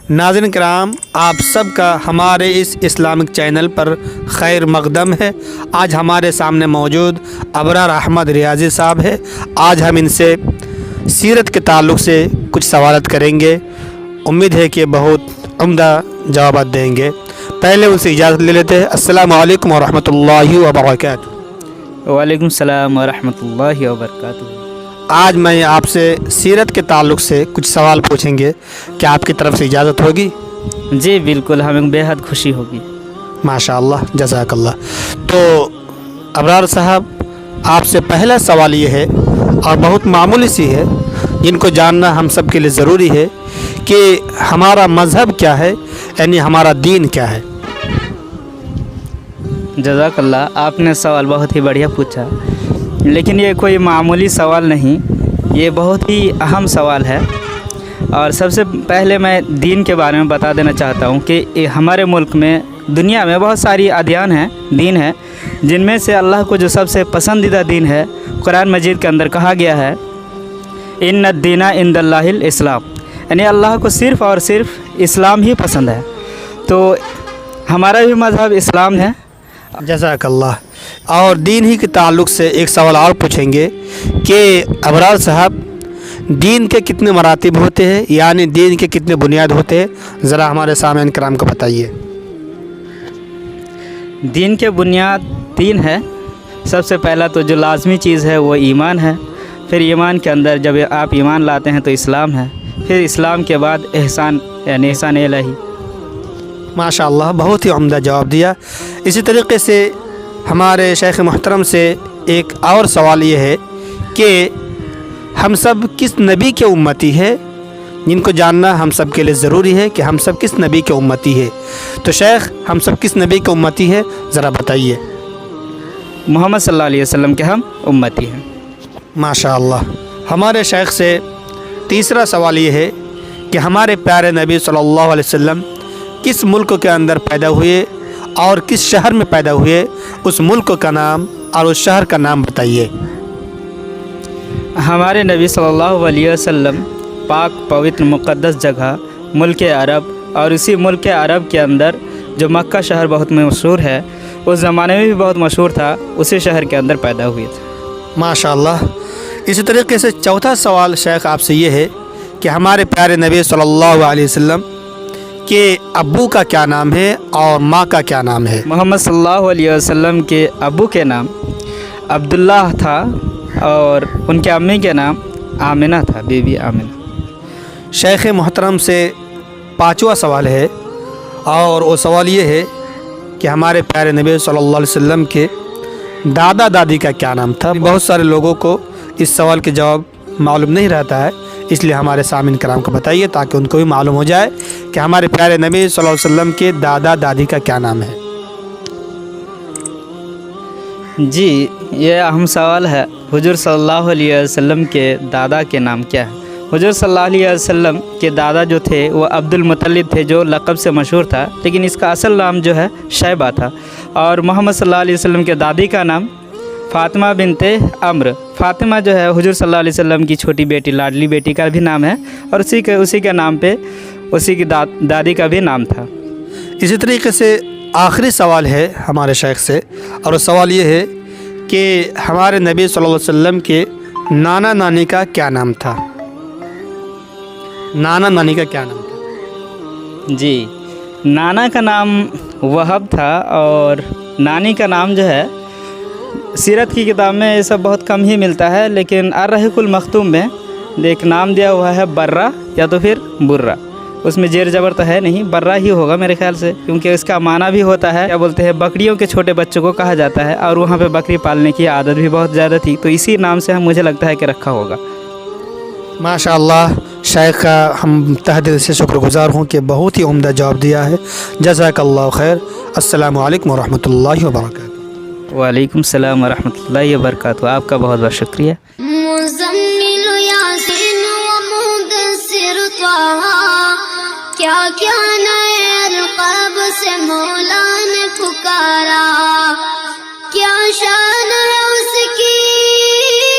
ناظرین کرام، آپ سب کا ہمارے اس اسلامک چینل پر خیر مقدم ہے۔ آج ہمارے سامنے موجود ابرار احمد ریاضی صاحب ہے۔ آج ہم ان سے سیرت کے تعلق سے کچھ سوالات کریں گے۔ امید ہے کہ بہت عمدہ جوابات دیں گے۔ پہلے ان سے اجازت لے لیتے ہیں۔ السلام علیکم ورحمۃ اللہ وبرکاتہ۔ وعلیکم السلام ورحمۃ اللہ وبرکاتہ۔ آج میں آپ سے سیرت کے تعلق سے کچھ سوال پوچھیں گے، کیا آپ کی طرف سے اجازت ہوگی؟ جی بالکل، ہمیں بے حد خوشی ہوگی۔ ماشاء اللہ، جزاک اللہ۔ تو ابرار صاحب، آپ سے پہلا سوال یہ ہے اور بہت معمولی سی ہے، جن کو جاننا ہم سب کے لیے ضروری ہے کہ ہمارا مذہب کیا ہے، یعنی ہمارا دین کیا ہے؟ جزاک اللہ، آپ نے سوال بہت ہی بڑھیا پوچھا، لیکن یہ کوئی معمولی سوال نہیں، یہ بہت ہی اہم سوال ہے۔ اور سب سے پہلے میں دین کے بارے میں بتا دینا چاہتا ہوں کہ ہمارے ملک میں، دنیا میں بہت ساری ادیان ہیں، دین ہیں، جن میں سے اللہ کو جو سب سے پسندیدہ دین ہے، قرآن مجید کے اندر کہا گیا ہے ان الدین عند اللہ الاسلام، یعنی اللہ کو صرف اور صرف اسلام ہی پسند ہے۔ تو ہمارا بھی مذہب اسلام ہے۔ جزاک اللہ۔ اور دین ہی کے تعلق سے ایک سوال اور پوچھیں گے کہ ابرار صاحب، دین کے کتنے مراتب ہوتے ہیں، یعنی دین کے کتنے بنیاد ہوتے ہیں؟ ذرا ہمارے سامعین کرام کو بتائیے۔ دین کے بنیاد 3 ہے۔ سب سے پہلا تو جو لازمی چیز ہے وہ ایمان ہے، پھر ایمان کے اندر جب آپ ایمان لاتے ہیں تو اسلام ہے، پھر اسلام کے بعد احسان، یعنی احسان الہی۔ ماشاء اللہ، بہت ہی عمدہ جواب دیا۔ اسی طریقے سے ہمارے شیخ محترم سے ایک اور سوال یہ ہے کہ ہم سب کس نبی کے امتی ہے؟ جن کو جاننا ہم سب کے لیے ضروری ہے کہ ہم سب کس نبی کے امتی ہے۔ تو شیخ، ہم سب کس نبی کے امتی ہے، ذرا بتائیے۔ محمد صلی اللہ علیہ وسلم کے ہم امتی ہیں۔ ماشاء اللہ۔ ہمارے شیخ سے تیسرا سوال یہ ہے کہ ہمارے پیارے نبی صلی اللہ علیہ وسلم کس ملک کے اندر پیدا ہوئے اور کس شہر میں پیدا ہوئے؟ اس ملک کا نام اور اس شہر کا نام بتائیے۔ ہمارے نبی صلی اللہ علیہ وسلم پاک پوتر مقدس جگہ ملک عرب، اور اسی ملک عرب کے اندر جو مکہ شہر بہت مشہور ہے، اس زمانے میں بھی بہت مشہور تھا، اسی شہر کے اندر پیدا ہوئے تھے۔ ماشاء اللہ۔ اسی طریقے سے چوتھا سوال شیخ آپ سے یہ ہے کہ ہمارے پیارے نبی صلی اللہ علیہ وسلم کے ابو کا کیا نام ہے اور ماں کا کیا نام ہے؟ محمد صلی اللہ علیہ وسلم کے ابو کے نام عبداللہ تھا، اور ان کے امی کے نام آمنہ تھا، بی بی آمنہ۔ شیخ محترم سے پانچواں سوال ہے، اور وہ سوال یہ ہے کہ ہمارے پیارے نبی صلی اللہ علیہ وسلم کے دادا دادی کا کیا نام تھا؟ بہت سارے لوگوں کو اس سوال کے جواب معلوم نہیں رہتا ہے، اس لیے ہمارے سامعین کرام کو بتائیے تاکہ ان کو بھی معلوم ہو جائے کہ ہمارے پیارے نبی صلی اللہ علیہ وسلم کے دادا دادی کا کیا نام ہے۔ جی، یہ اہم سوال ہے۔ حضور صلی اللہ علیہ وسلم کے دادا کے نام کیا ہے؟ حضور صلی اللہ علیہ وسلم کے دادا جو تھے وہ عبد المطلب تھے، جو لقب سے مشہور تھا، لیکن اس کا اصل نام جو ہے شیبہ تھا۔ اور محمد صلی اللہ علیہ وسلم کے دادی کا نام فاطمہ بنت عمرو۔ فاطمہ جو ہے حضور صلی اللہ علیہ وسلم کی چھوٹی بیٹی، لاڈلی بیٹی کا بھی نام ہے، اور اسی کے نام پہ اسی کی دادی کا بھی نام تھا۔ اسی طریقے سے آخری سوال ہے ہمارے شیخ سے، اور وہ سوال یہ ہے کہ ہمارے نبی صلی اللہ علیہ وسلم کے نانا نانی کا کیا نام تھا؟ نانا نانی کا کیا نام تھا؟ جی، نانا کا نام وہب تھا، اور نانی کا نام جو ہے سیرت کی کتاب میں یہ سب بہت کم ہی ملتا ہے، لیکن الرحیق المختوم میں ایک نام دیا ہوا ہے برہ یا تو پھر برہ۔ اس میں زیر زبر تو ہے نہیں، برہ ہی ہوگا میرے خیال سے، کیونکہ اس کا معنی بھی ہوتا ہے، کیا بولتے ہیں، بکریوں کے چھوٹے بچوں کو کہا جاتا ہے، اور وہاں پہ بکری پالنے کی عادت بھی بہت زیادہ تھی، تو اسی نام سے مجھے لگتا ہے کہ رکھا ہوگا۔ ماشاء اللہ، شیخ کا ہم تہ دل سے شکر گزار ہوں کہ بہت ہی عمدہ جواب دیا ہے۔ جزاک اللہ خیر۔ السلام علیکم ورحمۃ اللہ وبرکاتہ۔ وعلیکم السلام ورحمۃ اللہ وبرکاتہ۔ آپ کا بہت بہت شکریہ۔ مزمل یاسین و مدثر طه، کیا کیا نئے القاب سے مولا نے پکارا، کیا